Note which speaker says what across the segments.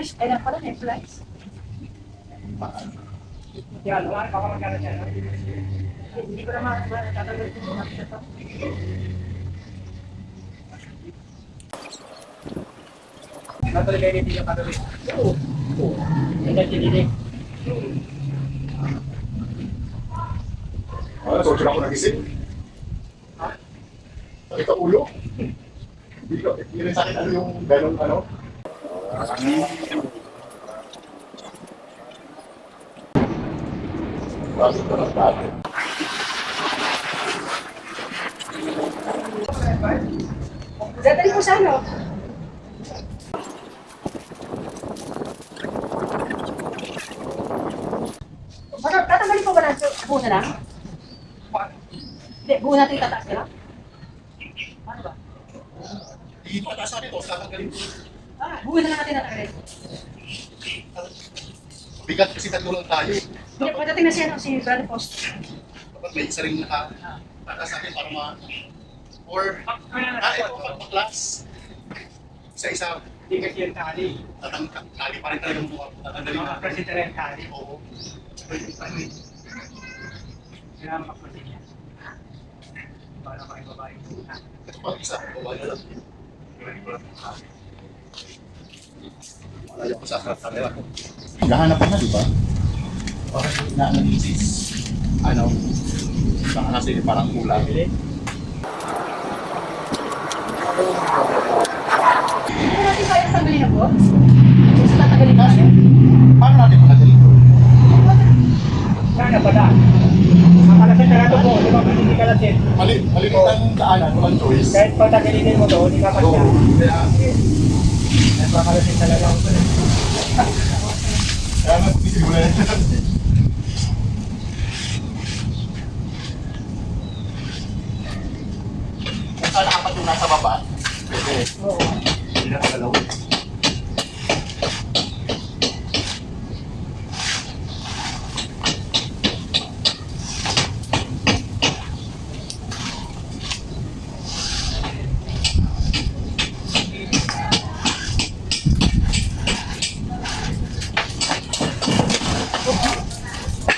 Speaker 1: flash. Ay, lang pala, may flash. Yan, baka magkano siya. Hindi ko naman tatagod ko na siya to. Natuloy kayo dito yung katuloy. Oo. Hindi dito.
Speaker 2: So, ako nagising. Sakit ang ulo. Hindi rin sakit ano yung ganong ano. Bakit ko lang dati?
Speaker 1: Dadali ko sa ano? Tatanggalin ko ba na buo na lang? Hindi, buo natin itataas ka lang? Ano ba?
Speaker 2: Hindi pa taas natin ito, tatanggalin ko.
Speaker 1: Buo na lang natin tatanggalin.
Speaker 2: Bigat kasi tatlo lang tayo.
Speaker 1: Hindi, pagdating na siya, si Brother Post.
Speaker 2: Dapat may isa rin nakataas natin para or, ito, pagpaklas. Isa-isa.
Speaker 3: Hindi kasi yung tali.
Speaker 2: Tali pa rin talagang buka. Tatanggalin natin.
Speaker 3: Kasi talaga yung tali.
Speaker 2: Oo.
Speaker 3: Kailangan magpasin niya. Para kayo babae po.
Speaker 2: Ito pa isa, bawa na lang. Malayo ko sa camera ko. Gahanap ka na, di ba? Parang na-analysis. Ano? Baka kasi parang kulang.
Speaker 1: Hindi natin kaya tanggalin ako? Gusto tatanggalin natin?
Speaker 2: Paano natin pagkagaling ko?
Speaker 3: Sana ba na? Ang kalasin na ito po, di ba hindi kalasin?
Speaker 2: Malilitan daanan, walang choice.
Speaker 3: Kahit patagilinin mo to, hindi ka pa
Speaker 2: Oo.
Speaker 3: siya. Kahit makalasin talaga ako.
Speaker 2: Kaya nga, isimula na. Kung saan apat yung nasa baba, pwede.
Speaker 3: Oo.
Speaker 2: Hindi na kagalaw.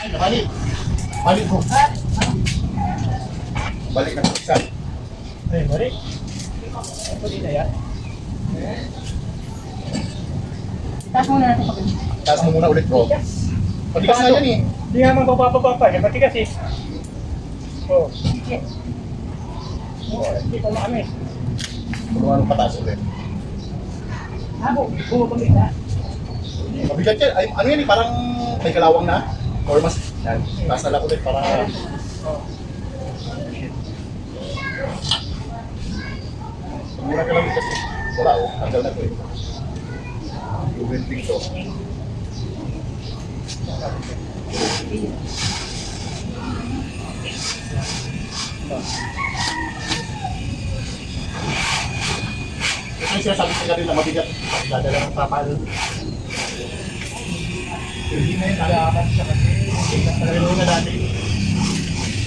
Speaker 2: Ay, nabalik. Balik ko. Balik na isa.
Speaker 3: Ay, mali. Ito din na yan.
Speaker 1: Taas muna natin pag
Speaker 2: Taas mo muna ulit bro. Patigas na yan eh.
Speaker 3: Hindi nga magpapapapa pa. Pati kasi. Oo. Oo, hindi ko maamis.
Speaker 2: Puro pataas ulit.
Speaker 1: bumabalik na.
Speaker 2: Mabigat yan. Ay, ano yan eh, parang may kalawang na. Or mas, yan, taas na lang ulit para... Mura ka lang kasi. Wala oh, tanggal na ko eh. Yung venting to. Ito yung sinasabi ko kanina mabigat. Dadala ng papal. Hindi na yun, nalaman siya kasi. Nalalo na dati.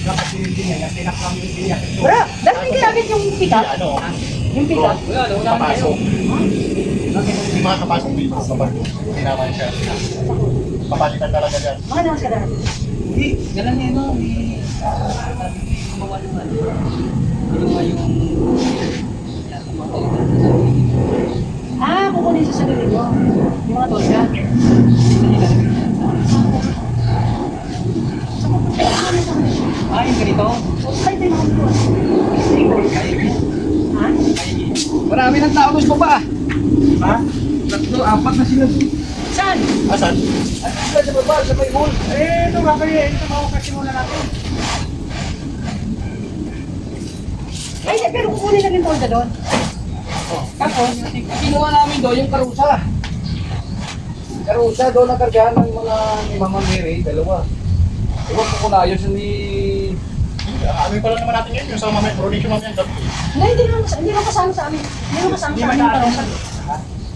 Speaker 3: Dapat hindi niya, yung pinaklang yung biyak.
Speaker 1: Bro, dapat hindi namin yung pick-up.
Speaker 2: Ano?
Speaker 1: Yung pick-up.
Speaker 2: Papasok. Hindi makakapasok dito sa barko. Hindi naman siya. Papalitan talaga dyan.
Speaker 1: Mga naman ka dahil.
Speaker 4: Hindi, ganun yan, no? May sabi ko yung bawal naman. Ano nga yung
Speaker 1: Kukunin sa sarili mo. Yung mga tolga.
Speaker 4: yung ganito?
Speaker 1: Kahit tayo mga Ha?
Speaker 4: Marami ng tao gusto pa.
Speaker 3: Ha?
Speaker 4: Tatlo, apat na sila.
Speaker 1: Saan?
Speaker 2: Asan?
Speaker 4: At sila sa baba, sa may hall.
Speaker 3: Ito nga kayo, ito makukasi muna natin.
Speaker 1: Ay, pero kukunin na rin tolga doon.
Speaker 4: Tapos, kinuha namin doon yung karusa. Karusa doon nakargahan ng mga ni Mama Mary, dalawa. Iwan ko kung naayos ni...
Speaker 2: Amin pa lang naman natin yun. Yung sa mamaya, rodation mamaya.
Speaker 1: Hindi naman kasama sa amin. Hindi naman kasama sa amin.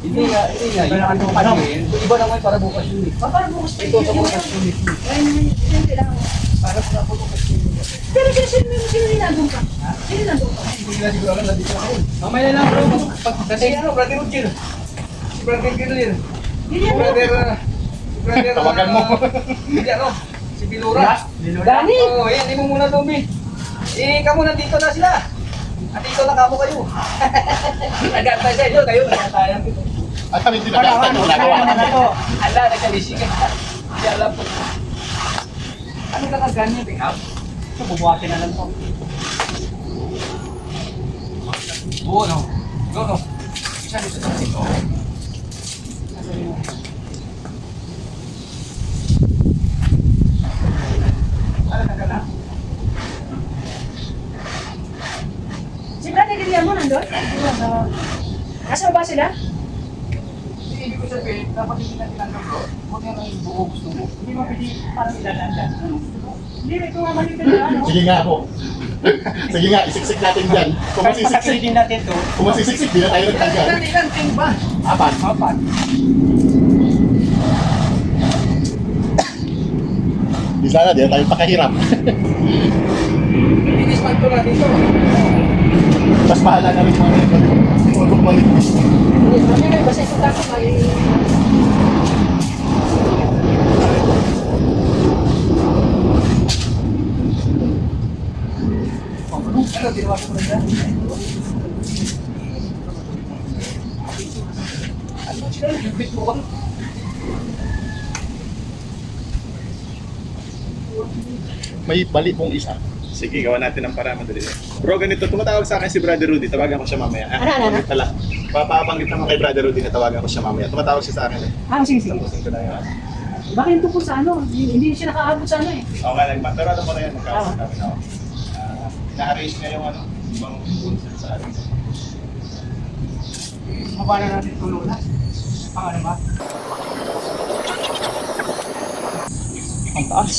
Speaker 4: Hindi nga, yung ano pa yun. Iba naman para bukas yun eh.
Speaker 1: Para bukas
Speaker 4: Ito sa bukas yun eh.
Speaker 1: Ayun naman yun kailangan.
Speaker 4: Para sa bukas yun eh.
Speaker 1: Pero sino nandun ka? Sino nandun ka?
Speaker 4: Hindi nila siguro alam, nandito na ako. Mamaya na lang bro, kasi ano, Brother Roger. Si Brother Roger.
Speaker 1: Ganyan mo.
Speaker 4: Brother,
Speaker 2: Tawagan mo.
Speaker 4: Hindi ano, si Bilura.
Speaker 1: Dani!
Speaker 4: Oo, yan, di mo muna Tommy. Eh, kamo nandito na sila. At dito na kamo kayo. Nag-antay sa inyo, kayo nag-antayan dito.
Speaker 2: At kami din nagkakita ng ginagawa.
Speaker 4: Ala, nagkalisik. Hindi alam po. Ano ka ganyan, pick up?
Speaker 3: Ito, bubuhatin na lang po.
Speaker 4: Oo, no. Go, no. Isa dito sa dito.
Speaker 1: Si Brad, nagilihan mo nandun? Nasa ba sila?
Speaker 4: Ibig ko sabihin, dapat hindi natin ang bro. Kung yan ang buo gusto mo.
Speaker 3: Hindi mo pwede parang ilalanda. Hindi, ito nga mali ka na, ano?
Speaker 2: Sige nga ako. Sige nga, isiksik natin dyan. Kung
Speaker 3: Kahit
Speaker 2: masisiksik,
Speaker 3: pataksikin natin to.
Speaker 2: kung masisiksik, di na tayo nagtanggal.
Speaker 4: Ilan ting ba?
Speaker 2: Apat.
Speaker 4: Apat.
Speaker 2: Di sana, di na tayo pakahirap.
Speaker 4: Bilis man ito na dito.
Speaker 2: Mas bahala na rin mga ito. Kung maligpis.
Speaker 1: Hindi, kami na basta ito tapos may...
Speaker 4: Ano, tinawa ko na dyan? Ano sila? Lubit mo ba?
Speaker 2: May bali pong isa.
Speaker 5: Sige, gawa natin ng para madali. Bro, ganito, tumatawag sa akin si Brother Rudy, tawagan ko siya mamaya.
Speaker 1: Ano?
Speaker 5: Banggit na lang. Papabanggit naman kay Brother Rudy na tawagan ko siya mamaya. Tumatawag siya sa akin eh.
Speaker 3: Ah, sige, sige.
Speaker 5: Tapusin ko na yun.
Speaker 3: Bakit yung tungkol sa ano? Hindi siya nakaabot sa ano eh.
Speaker 5: Okay, pero alam mo na yan, magkausap kami na ako. Na-arrange niya yung ano, ibang concert sa akin.
Speaker 3: Mababa na natin tulong na. Ano ba? Ang taas.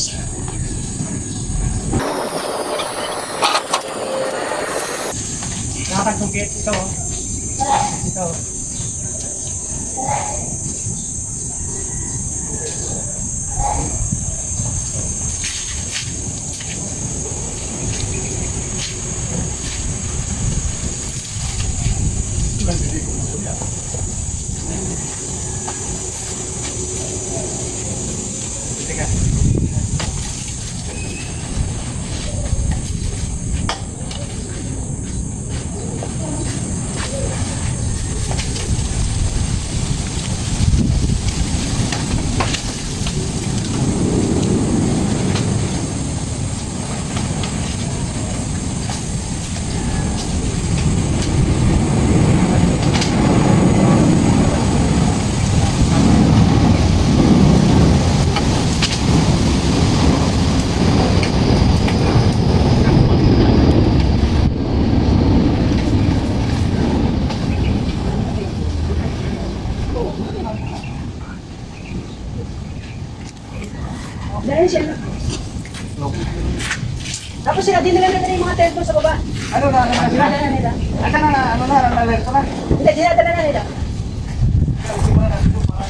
Speaker 3: Nakakatugit ito. Ito.
Speaker 1: Dahil siya na. Tapos sila, dinala na yung mga telephone sa baba.
Speaker 4: Ano na sila?
Speaker 1: Dinala na nila.
Speaker 4: Asa na, ano na, alerto na.
Speaker 1: Hindi, dinadala na nila.
Speaker 4: Simula na dito para.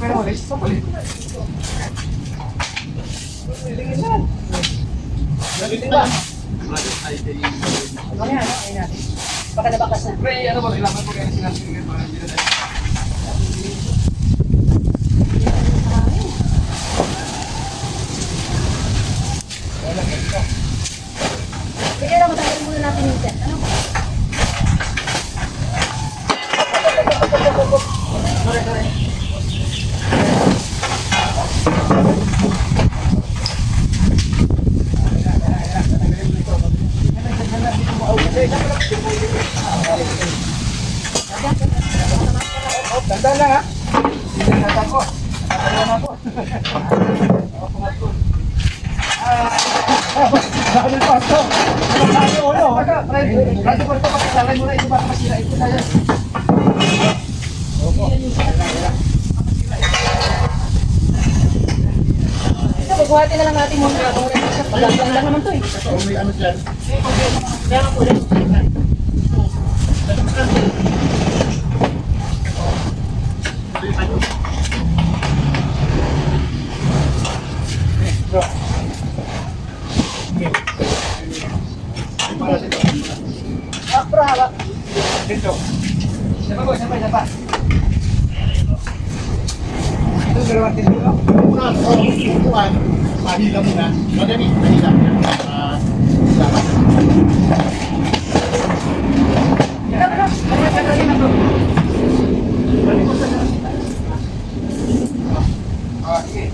Speaker 4: Pero ulit, ulit. Gabitin ba?
Speaker 1: Ano yan, ayun natin. Baka nabakas na.
Speaker 4: Pre, ano ba, kailangan ko kaya sinabi ko para hindi na tayo.
Speaker 1: Sige lang, matanggalin muna natin yung set. Ano?
Speaker 4: Dandan lang ha. Hindi na ako. Nakakalawa na ako.
Speaker 3: Bakit yung pasto? Ano tayo ulo?
Speaker 4: Radyo ko ito, pakisalan mo na ito baka masira ito na yan.
Speaker 1: Ito, bubuhatin na lang natin muna. Magandang lang naman to eh.
Speaker 2: Kung may ano dyan,
Speaker 1: Kaya nga po ulit. Akra. hawak.
Speaker 3: Dito.
Speaker 4: Sapa po, sapa.
Speaker 3: Ito, dalawang tindi, no?
Speaker 2: Una, upuan, pahila muna. Madami, pahila. Dapat.
Speaker 4: Ah, sige.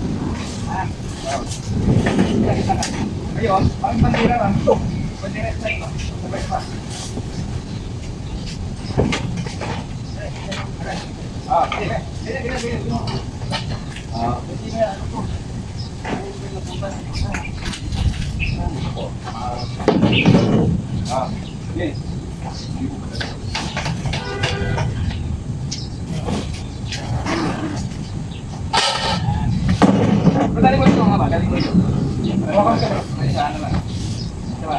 Speaker 4: Ayun, ang bandera lang. Ito. Bandera sa ito. Sabay pa. Ah, sige. Sige. Ah, sige na. Ano po? Ah, sige. Dali mo ito mga ba? Dali mo ito. Hawakan ka ba? Ay, saan naman? Diba?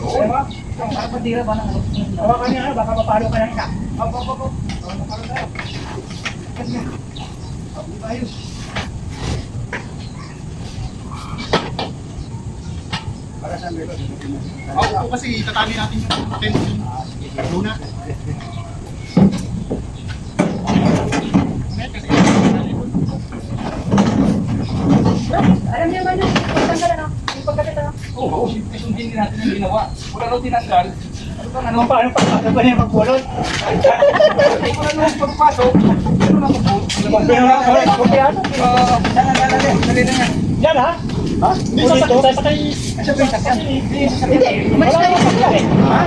Speaker 3: Diba?
Speaker 1: Parang patira ba ng
Speaker 3: Hawakan niya, baka mapalo ka ng isa.
Speaker 4: Opo. Mapalo tayo. Kasi. Ayos. Para saan ba ito?
Speaker 2: Ako kasi tatali natin yung attention. Luna.
Speaker 1: Alam niyo naman yung pagtanggal ano? Yung pagkapit ano?
Speaker 4: Oo, sundin din natin yung ginawa. Wala nang tinanggal. Ano bang ano?
Speaker 3: Paano pagpasok ba niya magpulot?
Speaker 4: Wala nang pagpasok. Ano na po?
Speaker 3: Kumpiyaso.
Speaker 4: Dali na nga.
Speaker 3: Yan ha? Ha? Sasakay.
Speaker 1: Hindi, umalis
Speaker 3: Wala
Speaker 1: na
Speaker 3: naman
Speaker 1: yun.
Speaker 3: sakay.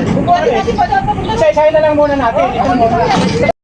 Speaker 1: Kukuha din natin pa dapat.
Speaker 3: Isa-isahin na lang muna natin. Ito muna.